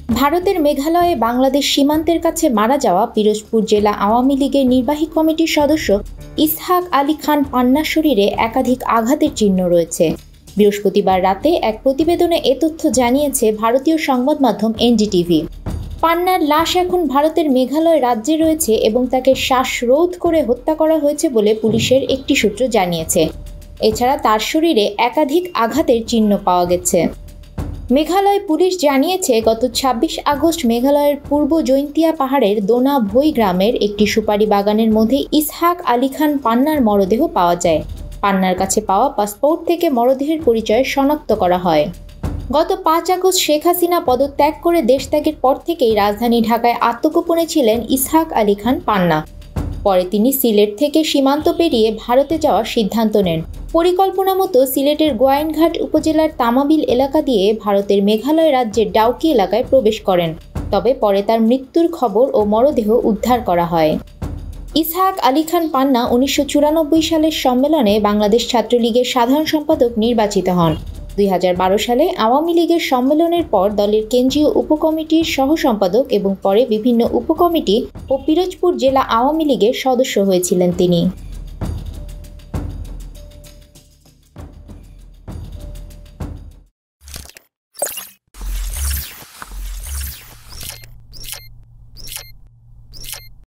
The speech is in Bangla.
ভারতের মেঘালয়ে বাংলাদেশ সীমান্তের কাছে মারা যাওয়া পিরোজপুর জেলা আওয়ামী লীগের নির্বাহী কমিটির সদস্য ইসহাক আলী খান পান্নার শরীরে একাধিক আঘাতের চিহ্ন রয়েছে। বৃহস্পতিবার রাতে এক প্রতিবেদনে এ তথ্য জানিয়েছে ভারতীয় সংবাদ মাধ্যম এনডিটিভি। পান্নার লাশ এখন ভারতের মেঘালয় রাজ্যে রয়েছে এবং তাকে শ্বাসরোধ করে হত্যা করা হয়েছে বলে পুলিশের একটি সূত্র জানিয়েছে। এছাড়া তার শরীরে একাধিক আঘাতের চিহ্ন পাওয়া গেছে। মেঘালয় পুলিশ জানিয়েছে, গত ২৬ আগস্ট মেঘালয়ের পূর্ব জৈন্তিয়া পাহাড়ের দোনা ভই গ্রামের একটি সুপারি বাগানের মধ্যে ইসহাক আলী খান পান্নার মরদেহ পাওয়া যায়। পান্নার কাছে পাওয়া পাসপোর্ট থেকে মরদেহের পরিচয় শনাক্ত করা হয়। গত ৫ আগস্ট শেখ হাসিনা পদত্যাগ করে দেশত্যাগের পর থেকেই রাজধানী ঢাকায় আত্মগোপনে ছিলেন ইসহাক আলী খান পান্না। পরে তিনি সিলেট থেকে সীমান্ত পেরিয়ে ভারতে যাওয়ার সিদ্ধান্ত নেন। পরিকল্পনা মতো সিলেটের গোয়াইনঘাট উপজেলার তামাবিল এলাকা দিয়ে ভারতের মেঘালয় রাজ্যের ডাউকি এলাকায় প্রবেশ করেন। তবে পরে তার মৃত্যুর খবর ও মরদেহ উদ্ধার করা হয়। ইসহাক আলী খান পান্না ১৯৯৪ সালের সম্মেলনে বাংলাদেশ ছাত্রলীগের সাধারণ সম্পাদক নির্বাচিত হন। ২০১২ সালে আওয়ামী লীগের সম্মেলনের পর দলের কেন্দ্রীয় উপকমিটির সহ সম্পাদক এবং পরে বিভিন্ন উপকমিটি ও পিরোজপুর জেলা আওয়ামী লীগের সদস্য হয়েছিলেন তিনি।